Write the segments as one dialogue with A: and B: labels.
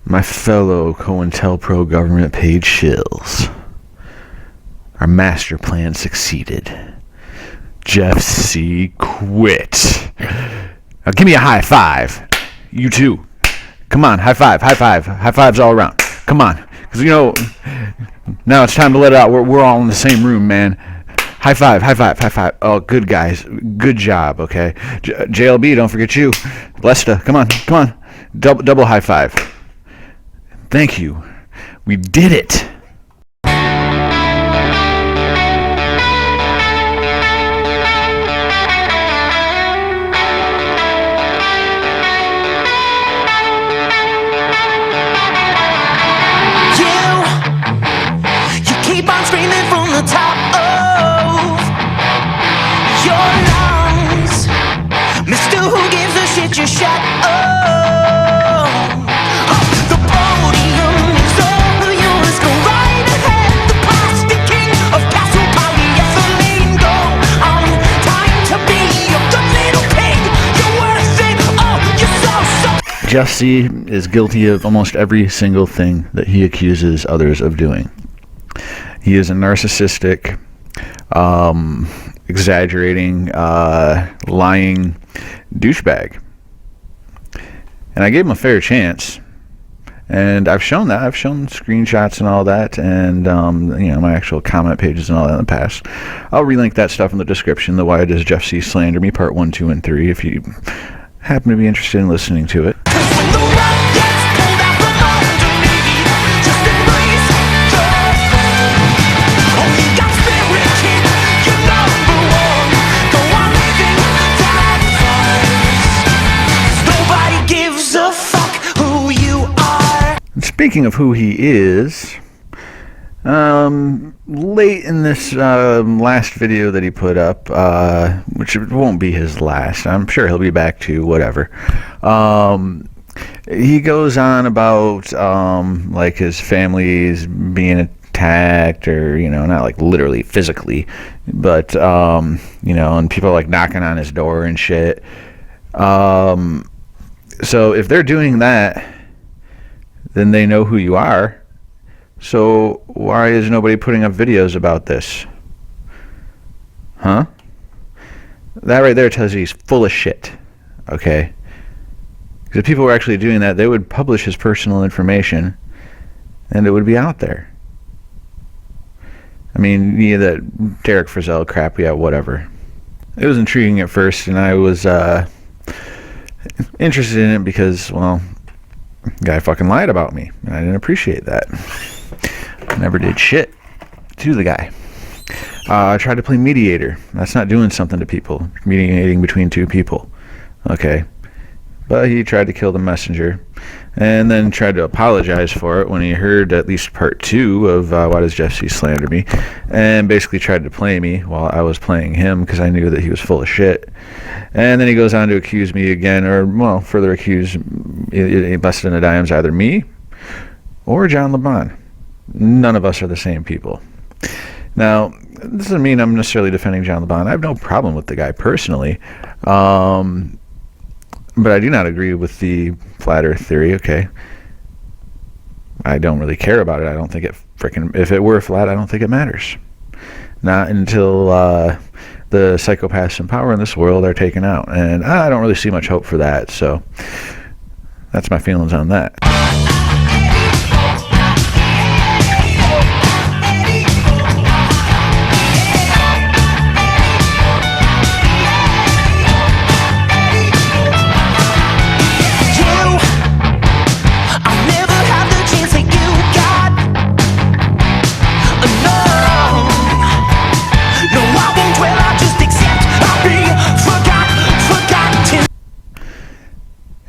A: My fellow COINTELPRO government paid shills. Our master plan succeeded. Jeff C. quit. Now give me a high five. You too. Come on, high five, high five. High fives all around. Come on. Because, you know, now it's time to let it out. We're all in the same room, man. High five, high five, high five. Oh, good guys. Good job, okay? JLB, don't forget you. Lesta, come on, come on. Double high five. Thank you. We did it.
B: You keep on screaming from the top of your lungs, Mr. Who gives a shit, you shut up. The podium is all yours, go right ahead. The plastic king of castle polyethylene, go on. Time to be a good little pig. You're worth it, oh, you're so
A: Jeff C. is guilty of almost every single thing that he accuses others of doing. He is a narcissistic, exaggerating, lying douchebag. And I gave him a fair chance. And I've shown that. I've shown screenshots and all that, and my actual comment pages and all that in the past. I'll relink that stuff in the description. The Why Does Jeff C. Slander Me, Part 1, 2, and 3, if you happen to be interested in listening to it. Speaking of who he is, late in this last video that he put up, which won't be his last, I'm sure he'll be back to whatever, he goes on about like his family's being attacked, or not like literally physically, but and people are like knocking on his door and shit. So if they're doing that, then they know who you are. So why is nobody putting up videos about this? Huh? That right there tells you he's full of shit. Okay? Because if people were actually doing that, they would publish his personal information, and it would be out there. I mean, that Derek Frizzell crap, yeah, whatever. It was intriguing at first, and I was interested in it because, well, the guy fucking lied about me, and I didn't appreciate that. I never did shit to the guy. I tried to play mediator. That's not doing something to people. Mediating between two people. Okay. But he tried to kill the messenger, and then tried to apologize for it when he heard at least part 2 of Why Does Jeff C. Slander Me, and basically tried to play me while I was playing him because I knew that he was full of shit. And then he goes on to accuse me again, or, well, further accuse Busted in a Dime's either me or John LeBon. None of us are the same people. Now, this doesn't mean I'm necessarily defending John LeBon. I have no problem with the guy personally. But I do not agree with the flat earth theory, okay? I don't really care about it. I don't think it if it were flat, I don't think it matters. Not until the psychopaths in power in this world are taken out. And I don't really see much hope for that, so that's my feelings on that.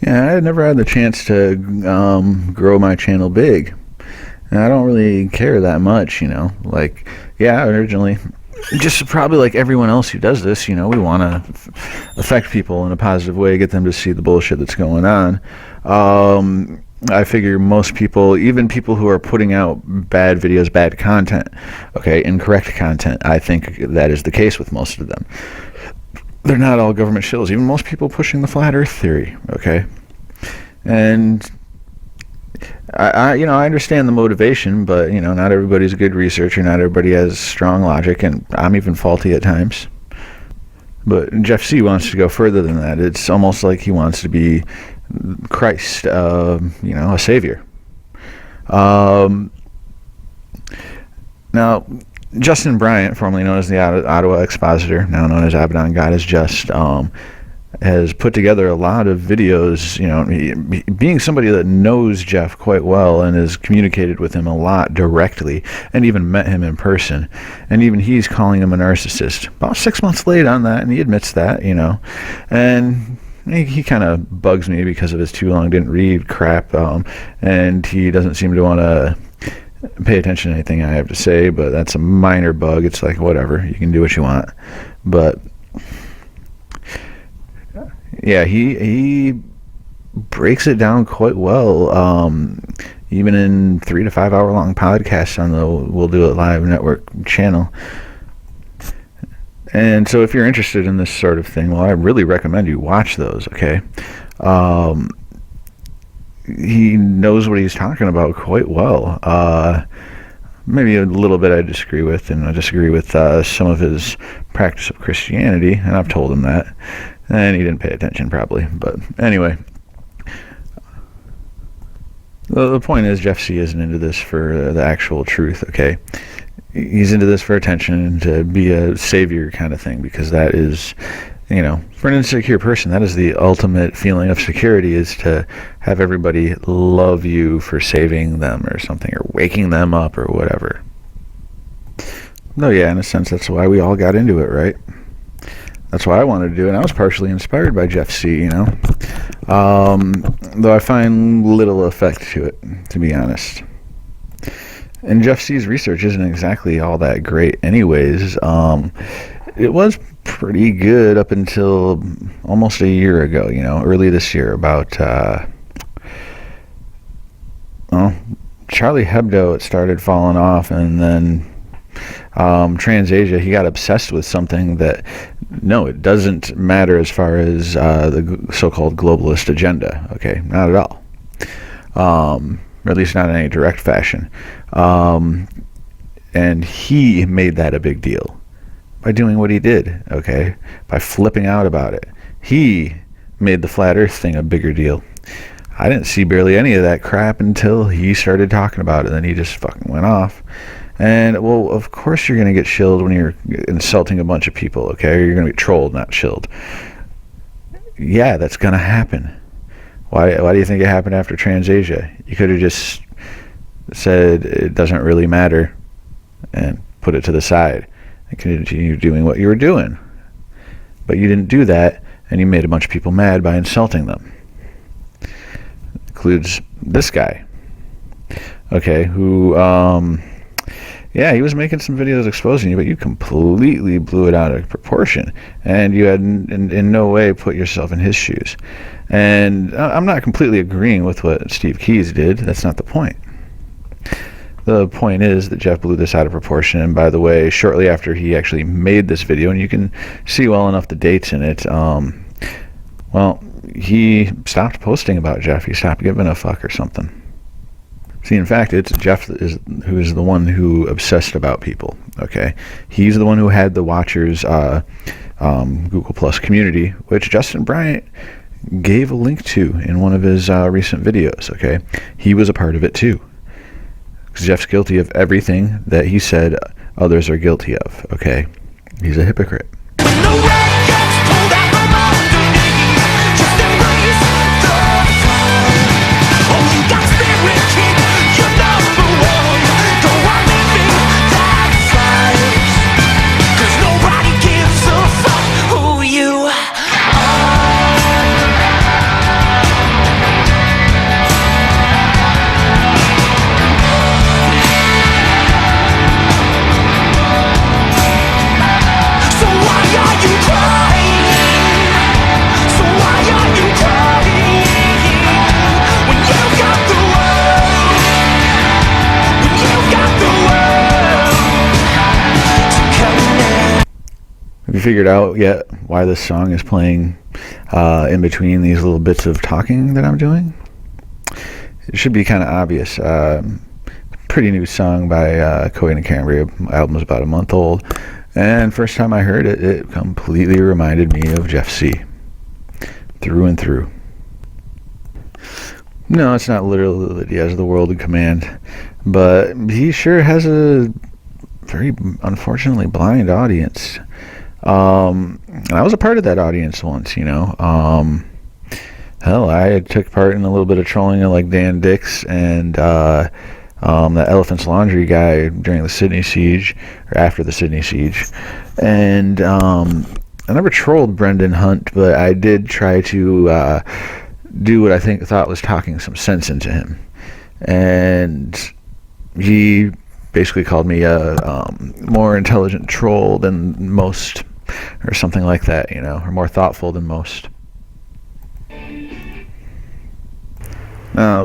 A: Yeah, I never had the chance to grow my channel big. And I don't really care that much, Like, yeah, originally, just probably like everyone else who does this, we want to affect people in a positive way, get them to see the bullshit that's going on. I figure most people, even people who are putting out bad videos, bad content, okay, incorrect content, I think that is the case with most of them. They're not all government shills. Even most people pushing the flat earth theory, okay? And I understand the motivation, but not everybody's a good researcher. Not everybody has strong logic, and I'm even faulty at times. But Jeff C wants to go further than that. It's almost like he wants to be Christ, a savior. Now, Justin Bryant, formerly known as the Ottawa Expositor, now known as Abaddon God is Just, has put together a lot of videos, being somebody that knows Jeff quite well and has communicated with him a lot directly and even met him in person. And even he's calling him a narcissist. About 6 months late on that, and he admits that, And he kind of bugs me because of his too long didn't read crap, and he doesn't seem to want to pay attention to anything I have to say, but that's a minor bug. It's like, whatever, you can do what you want. But yeah, he breaks it down quite well, even in 3 to 5 hour long podcasts on the We'll Do It Live network channel. And so if you're interested in this sort of thing, well, I really recommend you watch those, okay? He knows what he's talking about quite well. Maybe a little bit I disagree with, and I disagree with some of his practice of Christianity, and I've told him that. And he didn't pay attention, probably. But anyway, the point is Jeff C isn't into this for the actual truth, okay? He's into this for attention and to be a savior kind of thing, because that is, for an insecure person, that is the ultimate feeling of security, is to have everybody love you for saving them or something, or waking them up or whatever. No, yeah, in a sense, that's why we all got into it, right? That's why I wanted to do it, and I was partially inspired by Jeff C, though I find little effect to it, to be honest. And Jeff C's research isn't exactly all that great anyways. It was pretty good up until almost a year ago, early this year, about Charlie Hebdo. It started falling off, and then TransAsia, he got obsessed with something that, no, it doesn't matter as far as the so-called globalist agenda, okay? Not at all. Or at least not in any direct fashion. And he made that a big deal by doing what he did, okay? By flipping out about it. He made the flat earth thing a bigger deal. I didn't see barely any of that crap until he started talking about it, and then he just fucking went off. And, well, of course you're going to get chilled when you're insulting a bunch of people, okay? You're going to get trolled, not chilled. Yeah, that's going to happen. Why do you think it happened after TransAsia? You could have just said it doesn't really matter and put it to the side and continue doing what you were doing. But you didn't do that, and you made a bunch of people mad by insulting them. Includes this guy, okay, who... yeah, he was making some videos exposing you, but you completely blew it out of proportion, and you had in no way put yourself in his shoes. And I'm not completely agreeing with what Steve Keys did. That's not the point. The point is that Jeff blew this out of proportion, and by the way, shortly after he actually made this video, and you can see well enough the dates in it, well, he stopped posting about Jeff. He stopped giving a fuck or something. See, in fact, it's Jeff who is the one who obsessed about people, okay? He's the one who had the Watchers Google Plus community, which Justin Bryant gave a link to in one of his recent videos, okay? He was a part of it too. 'Cause Jeff's guilty of everything that he said others are guilty of, okay? He's a hypocrite. Have you figured out yet why this song is playing in between these little bits of talking that I'm doing? It should be kind of obvious. Pretty new song by Coheed and Cambria. Album is about a month old, and first time I heard it, it completely reminded me of Jeff C. Through and through. No, it's not literally that he has the world in command, but he sure has a very unfortunately blind audience. And I was a part of that audience once, you know. Hell, I took part in a little bit of trolling of like Dan Dix and the Elephant's Laundry guy during the Sydney siege, or after the Sydney siege. And I never trolled Brendan Hunt, but I did try to do what I thought was talking some sense into him. And he basically called me a more intelligent troll than most, or something like that, you know, or more thoughtful than most. Now,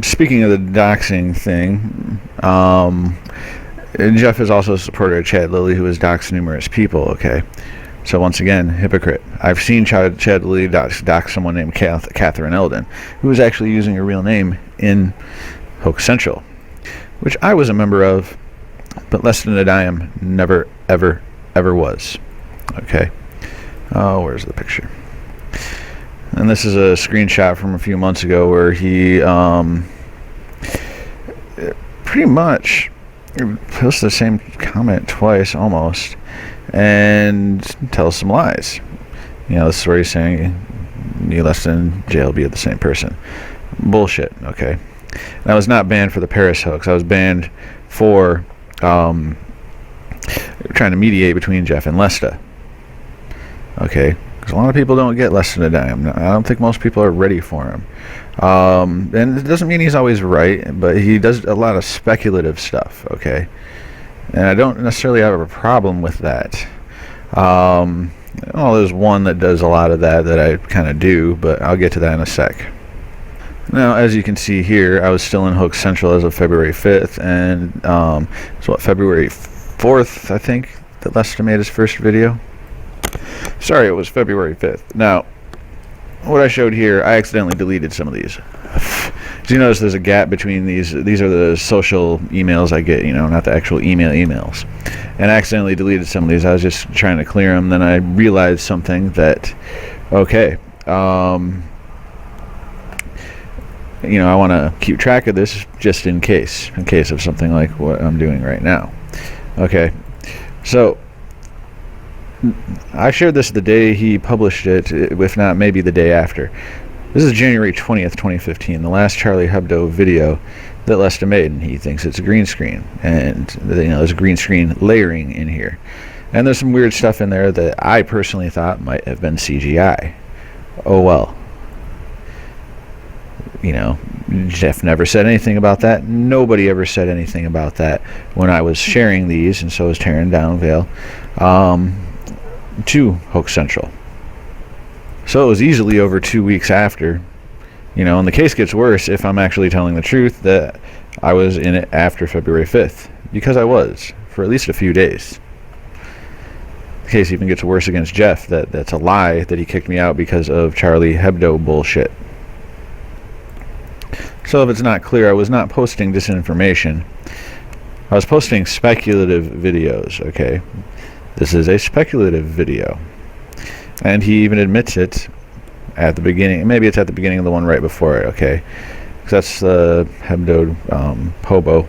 A: speaking of the doxing thing, Jeff has also supported Chad Lilly, who has doxed numerous people, okay? So once again, hypocrite. I've seen Chad Lilly dox someone named Catherine Eldon, who was actually using a real name in Hoax Central, which I was a member of, but less than a dime never, ever, ever was. Okay? Oh, where's the picture? And this is a screenshot from a few months ago where he pretty much posts the same comment twice almost and tells some lies. You know, this is where he's saying me less than JLB are the same person. Bullshit, okay? And I was not banned for the Paris hoax. I was banned for trying to mediate between Jeff and Lesta. Okay? Because a lot of people don't get less than a dime. I don't think most people are ready for him. And it doesn't mean he's always right, but he does a lot of speculative stuff, okay? And I don't necessarily have a problem with that. There's one that does a lot of that I kind of do, but I'll get to that in a sec. Now, as you can see here, I was still in Hoax Central as of February 5th, and it's February 4th, I think, that Lester made his first video. Sorry, it was February 5th. Now, what I showed here, I accidentally deleted some of these. So you notice there's a gap between these. These are the social emails I get, you know, not the actual emails. And I accidentally deleted some of these. I was just trying to clear them. Then I realized something that, okay, you know, I want to keep track of this just in case of something like what I'm doing right now. Okay, so I shared this the day he published it, if not maybe the day after. This is January 20th, 2015, the last Charlie Hebdo video that Lesta made, and he thinks it's a green screen. And, you know, there's a green screen layering in here. And there's some weird stuff in there that I personally thought might have been CGI. Oh well. You know, Jeff never said anything about that. Nobody ever said anything about that when I was sharing these, and so was tearing down Vale to Hoax Central. So it was easily over 2 weeks after, you know, and the case gets worse if I'm actually telling the truth that I was in it after February 5th, because I was, for at least a few days. The case even gets worse against Jeff, that's a lie that he kicked me out because of Charlie Hebdo bullshit. So if it's not clear, I was not posting disinformation. I was posting speculative videos, okay? This is a speculative video. And he even admits it at the beginning. Maybe it's at the beginning of the one right before it, okay? Because that's the Hebdo Pobo.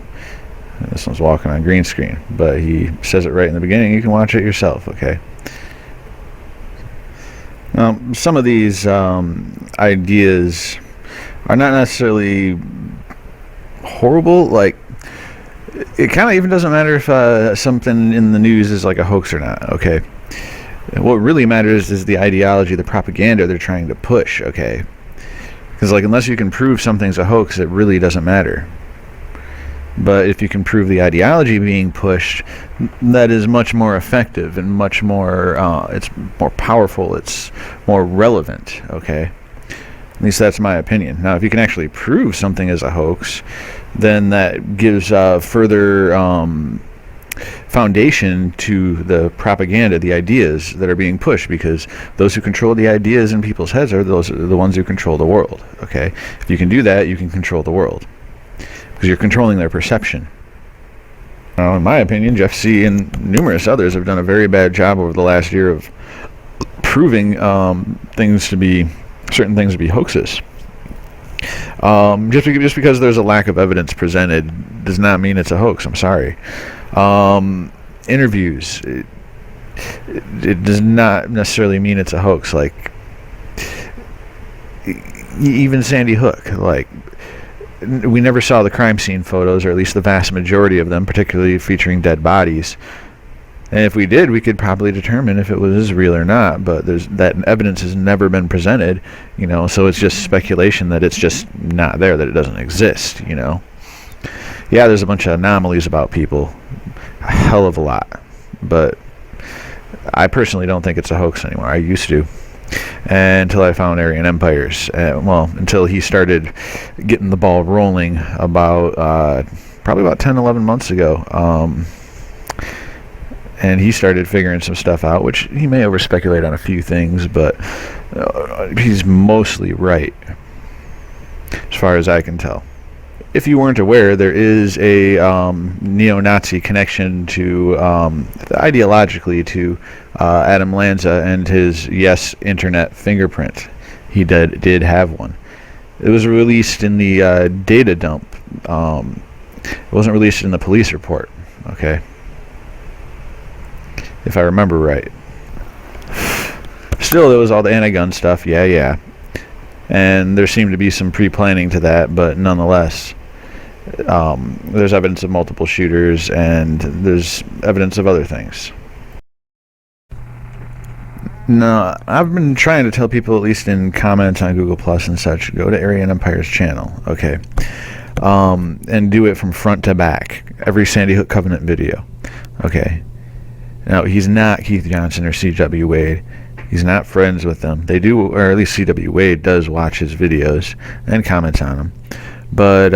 A: This one's walking on green screen. But he says it right in the beginning. You can watch it yourself, okay? Some of these ideas are not necessarily horrible. Like, it kind of even doesn't matter if something in the news is like a hoax or not, okay? What really matters is the ideology, the propaganda they're trying to push, okay? Because, like, unless you can prove something's a hoax, it really doesn't matter. But if you can prove the ideology being pushed, that is much more effective and much more, it's more powerful, it's more relevant, okay? At least that's my opinion. Now, if you can actually prove something is a hoax, then that gives further foundation to the propaganda, the ideas that are being pushed, because those who control the ideas in people's heads are the ones who control the world. Okay, if you can do that, you can control the world, because you're controlling their perception. Now, in my opinion, Jeff C. and numerous others have done a very bad job over the last year of proving certain things to be hoaxes. Just because there's a lack of evidence presented does not mean it's a hoax. I'm sorry. Interviews, it does not necessarily mean it's a hoax. Like, even Sandy Hook, like, we never saw the crime scene photos, or at least the vast majority of them, particularly featuring dead bodies. And if we did, we could probably determine if it was real or not. But that evidence has never been presented, so it's just speculation that it's just not there, that it doesn't exist, Yeah, there's a bunch of anomalies about people, a hell of a lot. But I personally don't think it's a hoax anymore. I used to. Until I found Aryan Empires. Until he started getting the ball rolling probably about 10, 11 months ago. And he started figuring some stuff out, which he may over-speculate on a few things, but he's mostly right, as far as I can tell. If you weren't aware, there is a neo-Nazi connection to, ideologically, to Adam Lanza and his Yes Internet fingerprint. He did have one. It was released in the data dump. It wasn't released in the police report, okay? If I remember right. Still, there was all the anti-gun stuff, yeah. And there seemed to be some pre-planning to that, but nonetheless, there's evidence of multiple shooters, and there's evidence of other things. No, I've been trying to tell people, at least in comments on Google Plus and such, go to Aryan Empire's channel, okay? And do it from front to back, every Sandy Hook Covenant video, okay? Now, he's not Keith Johnson or C.W. Wade. He's not friends with them. They do, or at least C.W. Wade does watch his videos and comments on them. But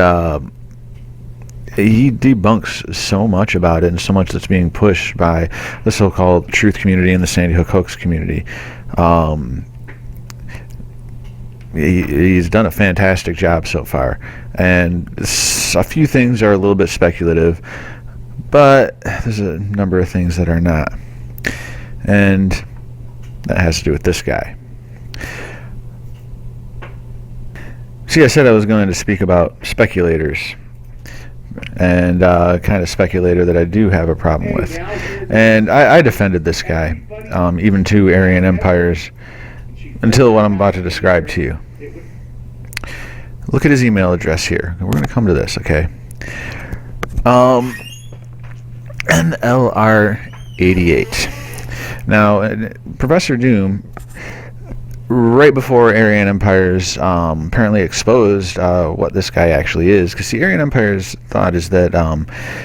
A: he debunks so much about it, and so much that's being pushed by the so-called truth community and the Sandy Hook hoax community. He's done a fantastic job so far. And a few things are a little bit speculative, but there's a number of things that are not. And that has to do with this guy. See, I said I was going to speak about speculators. And kind of speculator that I do have a problem with. And I defended this guy, even to Aryan Empires, until what I'm about to describe to you. Look at his email address here. We're going to come to this, okay? NLR88. Now, Professor Doom, right before Aryan Empires apparently exposed what this guy actually is, because the Aryan Empire's thought is that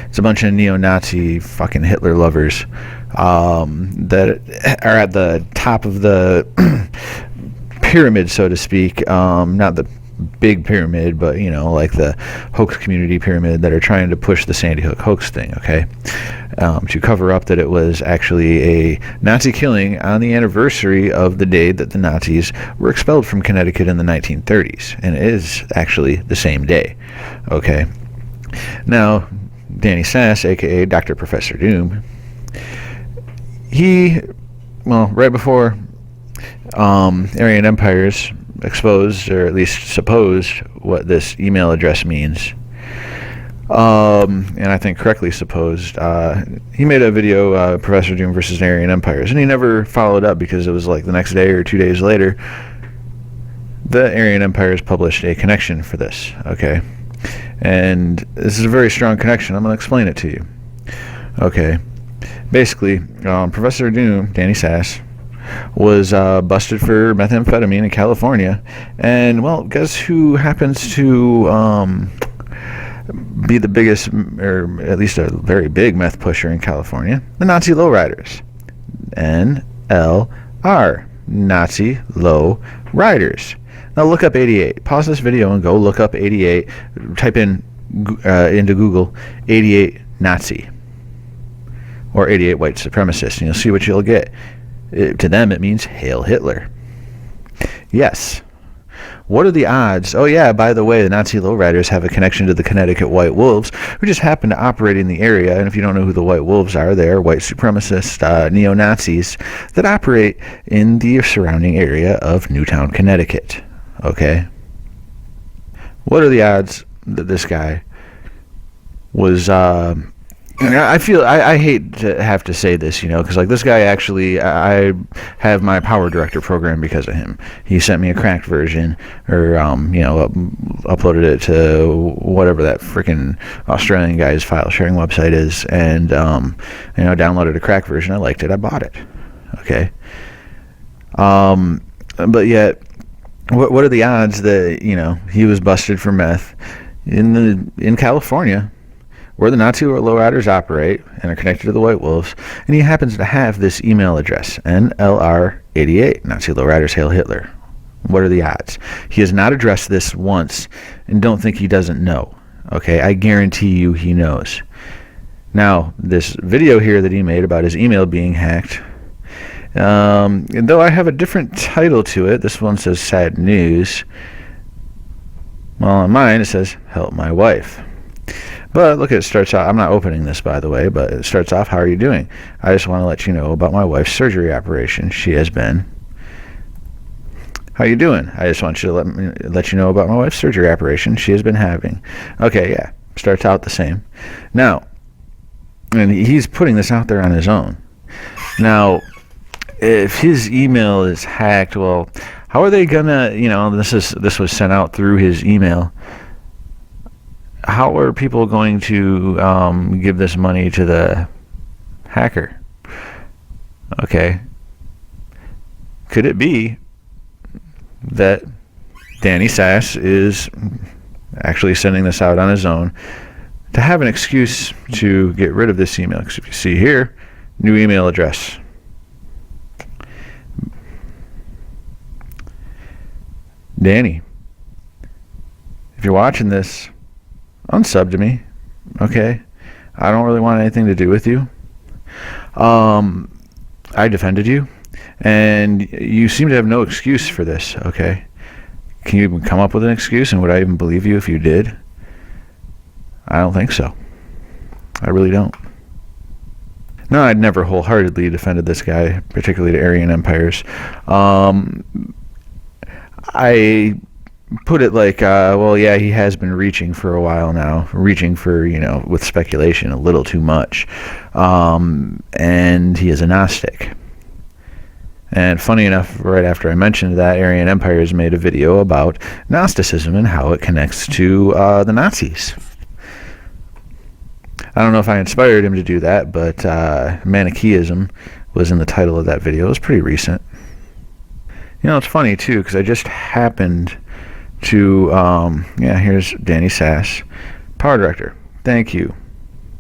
A: it's a bunch of neo-Nazi fucking Hitler lovers that are at the top of the pyramid, so to speak, not the big pyramid, but like the hoax community pyramid, that are trying to push the Sandy Hook hoax thing, okay, to cover up that it was actually a Nazi killing on the anniversary of the day that the Nazis were expelled from Connecticut in the 1930s, and it is actually the same day, okay. Now, Danny Sass, aka Dr. Professor Doom, right before Aryan Empires exposed, or at least supposed, what this email address means, and I think correctly supposed, he made a video, Professor Doom versus Aryan Empires, and he never followed up, because it was like the next day or 2 days later, the Aryan Empires published a connection for this, okay, and this is a very strong connection. I'm going to explain it to you, okay. Basically, Professor Doom, Danny Sass, was busted for methamphetamine in California, and guess who happens to be the biggest, or at least a very big meth pusher in California? The Nazi Lowriders. NLR, Nazi Lowriders. Now look up 88. Pause this video and go look up 88. Type in into Google 88 Nazi. or 88 white supremacists, and you'll see what you'll get. To them, it means Hail Hitler. Yes. What are the odds? Oh yeah, by the way, the Nazi lowriders have a connection to the Connecticut White Wolves, who just happen to operate in the area. And if you don't know who the White Wolves are, they are white supremacist neo-Nazis that operate in the surrounding area of Newtown, Connecticut. Okay? What are the odds that this guy was... I feel I hate to have to say this, because like this guy actually, I have my Power Director program because of him. He sent me a cracked version, or uploaded it to whatever that freaking Australian guy's file sharing website is, and downloaded a cracked version. I liked it. I bought it. Okay. But yet, what are the odds that he was busted for meth in California, where the Nazi lowriders operate and are connected to the White Wolves, and he happens to have this email address, NLR88, Nazi lowriders Hail Hitler. What are the odds? He has not addressed this once, and don't think he doesn't know. Okay, I guarantee you he knows. Now, this video here that he made about his email being hacked, and though I have a different title to it, this one says Sad News. Well, on mine it says Help My Wife. But look, it starts out, I'm not opening this, by the way, but it starts off, how are you doing? I just want to let you know about my wife's surgery operation. She has been... How you doing? I just want you to let you know about my wife's surgery operation she has been having. Okay, yeah, starts out the same. Now, and he's putting this out there on his own. Now, if his email is hacked, well, how are they gonna, this was sent out through his email. How are people going to give this money to the hacker? Okay. Could it be that Danny Sass is actually sending this out on his own to have an excuse to get rid of this email? Because if you see here, new email address. Danny, if you're watching this, unsub to me, okay? I don't really want anything to do with you. I defended you, and you seem to have no excuse for this, okay? Can you even come up with an excuse, and would I even believe you if you did? I don't think so. I really don't. No, I'd never wholeheartedly defended this guy, particularly to Aryan empires. I put it like, well, yeah, he has been reaching for a while now, reaching for, with speculation, a little too much. And he is a Gnostic. And funny enough, right after I mentioned that, Aryan Empires made a video about Gnosticism and how it connects to the Nazis. I don't know if I inspired him to do that, but Manichaeism was in the title of that video. It was pretty recent. It's funny, too, because I just happened to, here's Danny Sass, Power Director. Thank you.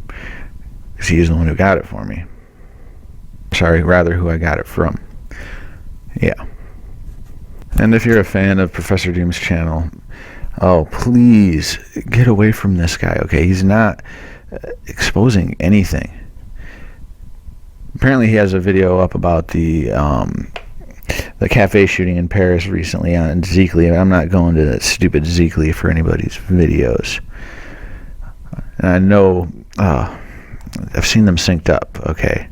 A: Because he is the one who got it for me. Sorry, rather who I got it from. Yeah. And if you're a fan of Professor Doom's channel, oh, please get away from this guy, okay? He's not exposing anything. Apparently he has a video up about the cafe shooting in Paris recently on Zeekly. I'm not going to that stupid Zeekly for anybody's videos. And I know, I've seen them synced up, okay?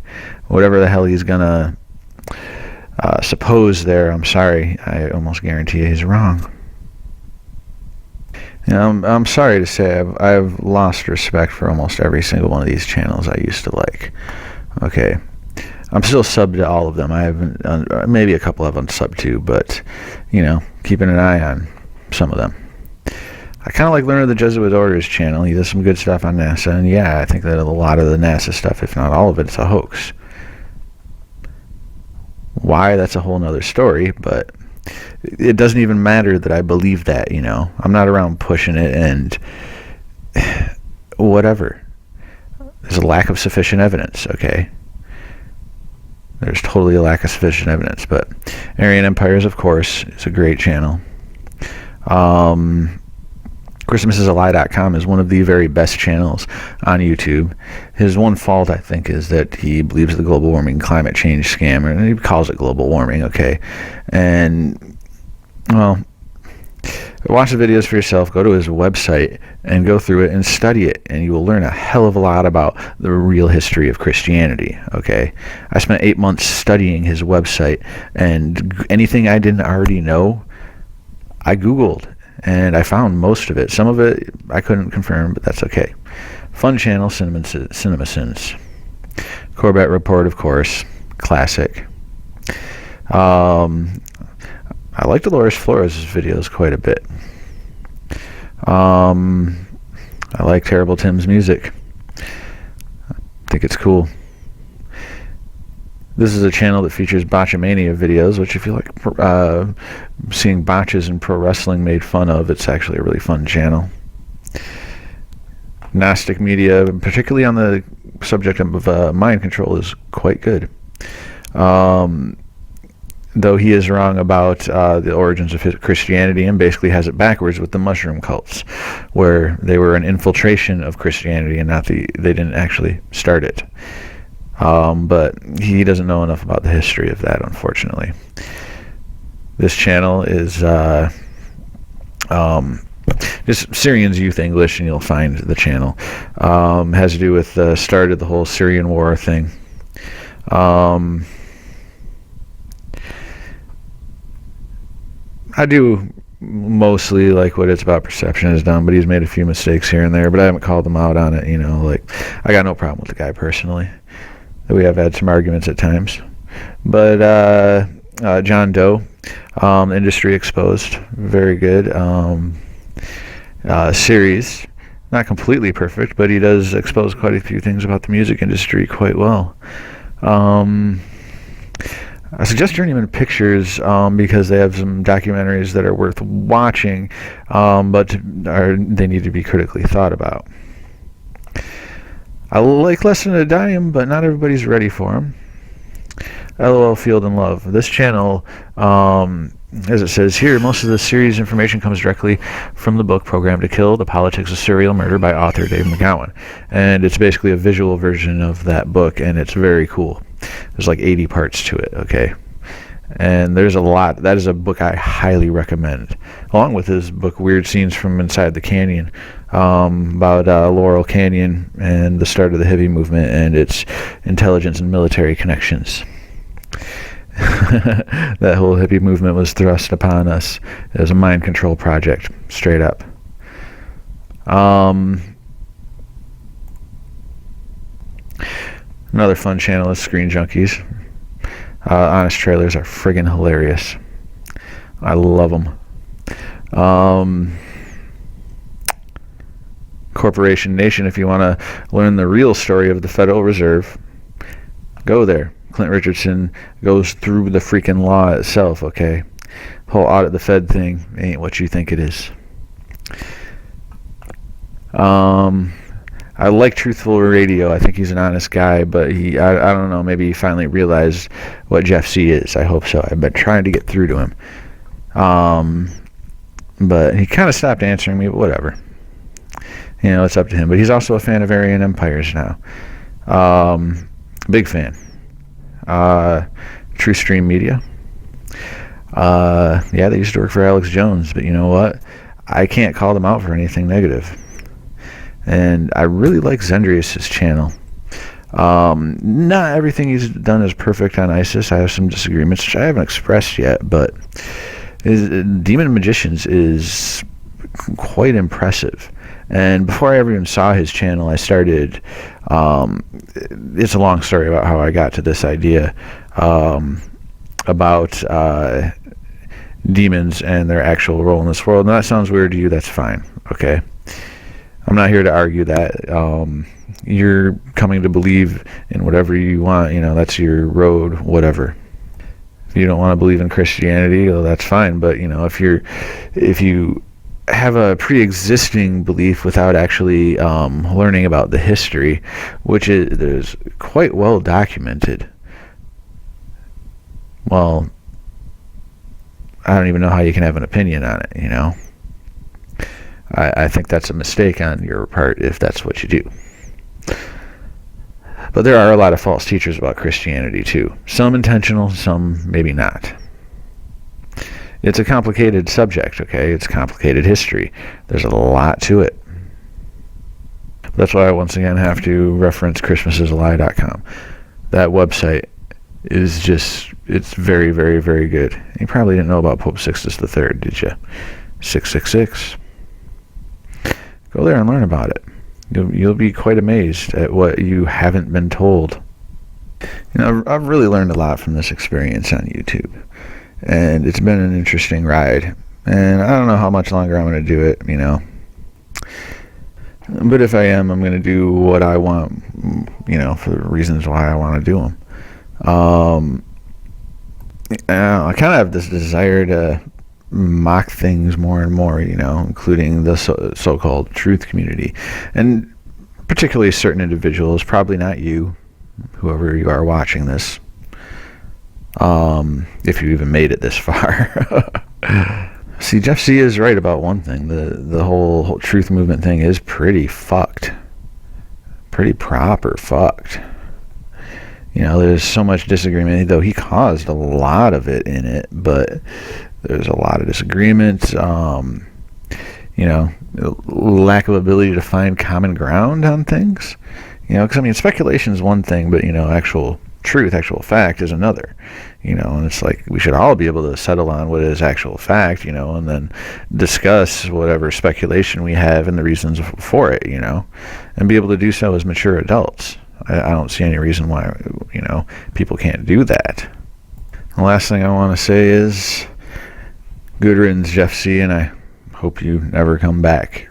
A: Whatever the hell he's gonna suppose there, I'm sorry, I almost guarantee he's wrong. I'm sorry to say I've lost respect for almost every single one of these channels I used to like. Okay. I'm still subbed to all of them. I haven't, maybe a couple of them subbed to, but, keeping an eye on some of them. I kind of like Learner of the Jesuit Orders channel. He does some good stuff on NASA, and yeah, I think that a lot of the NASA stuff, if not all of it, it's a hoax. Why? That's a whole nother story, but it doesn't even matter that I believe that, I'm not around pushing it and whatever. There's a lack of sufficient evidence, okay? There's totally a lack of sufficient evidence, but Aryan Empires, of course, is a great channel. ChrissMrsAlie.com is one of the very best channels on YouTube. His one fault, I think, is that he believes the global warming climate change scam, and he calls it global warming, okay? And, well, watch the videos for yourself, go to his website, and go through it and study it, and you will learn a hell of a lot about the real history of Christianity, okay? I spent 8 months studying his website, and anything I didn't already know, I Googled, and I found most of it. Some of it I couldn't confirm, but that's okay. Fun channel, Cinema Sins. Corbett Report, of course, classic. I like Dolores Flores' videos quite a bit. I like Terrible Tim's music. I think it's cool. This is a channel that features Botchamania videos, which if you like seeing botches in pro wrestling made fun of, it's actually a really fun channel. Gnostic Media, particularly on the subject of mind control, is quite good. Though he is wrong about the origins of Christianity and basically has it backwards with the mushroom cults, where they were an infiltration of Christianity and they didn't actually start it. But he doesn't know enough about the history of that, unfortunately. This channel is just Syrian's Youth English, and you'll find the channel. Has to do with the start of the whole Syrian war thing. I do mostly like what It's About Perception has done, but he's made a few mistakes here and there, but I haven't called him out on it, like, I got no problem with the guy personally. We have had some arguments at times. But John Doe, Industry Exposed, very good. Series, not completely perfect, but he does expose quite a few things about the music industry quite well. I suggest Journeyman Pictures because they have some documentaries that are worth watching, but they need to be critically thought about. I like Less Than a Dime, but not everybody's ready for them. LOL Field and Love. This channel, as it says here, most of the series information comes directly from the book Program to Kill, The Politics of Serial Murder by author Dave McGowan. And it's basically a visual version of that book, and it's very cool. There's like 80 parts to it, okay? And there's a lot. That is a book I highly recommend, along with his book Weird Scenes from Inside the Canyon, about Laurel Canyon and the start of the hippie movement and its intelligence and military connections. That whole hippie movement was thrust upon us as a mind control project, straight up. Another fun channel is Screen Junkies. Honest Trailers are friggin' hilarious. I love them. Corporation Nation, if you want to learn the real story of the Federal Reserve, go there. Clint Richardson goes through the freaking law itself, okay? The whole audit the Fed thing ain't what you think it is. I like Truthful Radio. I think he's an honest guy, but I don't know, maybe he finally realized what Jeff C. is. I hope so. I've been trying to get through to him. But he kind of stopped answering me, but whatever. It's up to him. But he's also a fan of Aryan Empires now. Big fan. True Stream Media. Yeah, they used to work for Alex Jones, but you know what? I can't call them out for anything negative. And I really like Zendrius' channel. Not everything he's done is perfect on ISIS. I have some disagreements, which I haven't expressed yet, but Demon Magicians is quite impressive. And before I ever even saw his channel, I started, it's a long story about how I got to this idea, about demons and their actual role in this world. And that sounds weird to you, that's fine, okay? I'm not here to argue that. You're coming to believe in whatever you want, that's your road, whatever. If you don't want to believe in Christianity, well, that's fine. But, if you have a pre-existing belief without actually learning about the history, which is quite well documented, well, I don't even know how you can have an opinion on it, I think that's a mistake on your part if that's what you do. But there are a lot of false teachers about Christianity too. Some intentional, some maybe not. It's a complicated subject, okay? It's complicated history. There's a lot to it. That's why I once again have to reference ChristmasIsAlie.com. That website is just, it's very, very, very good. You probably didn't know about Pope Sixtus III, did you? 666. Go there and learn about it. You'll be quite amazed at what you haven't been told. I've really learned a lot from this experience on YouTube, and it's been an interesting ride. And I don't know how much longer I'm going to do it, But if I am, I'm going to do what I want, for the reasons why I want to do them. I kind of have this desire to mock things more and more, including the so-called truth community, and particularly certain individuals, probably not you, whoever you are watching this, if you even made it this far. See, Jeff C is right about one thing. The whole truth movement thing is pretty fucked. Pretty proper fucked. There's so much disagreement, though he caused a lot of it in it, but there's a lot of disagreement, lack of ability to find common ground on things, because speculation is one thing, but actual truth, actual fact is another, and it's like we should all be able to settle on what is actual fact, and then discuss whatever speculation we have and the reasons for it, and be able to do so as mature adults. I don't see any reason why, people can't do that. The last thing I want to say is good riddance, Jeff C, and I hope you never come back.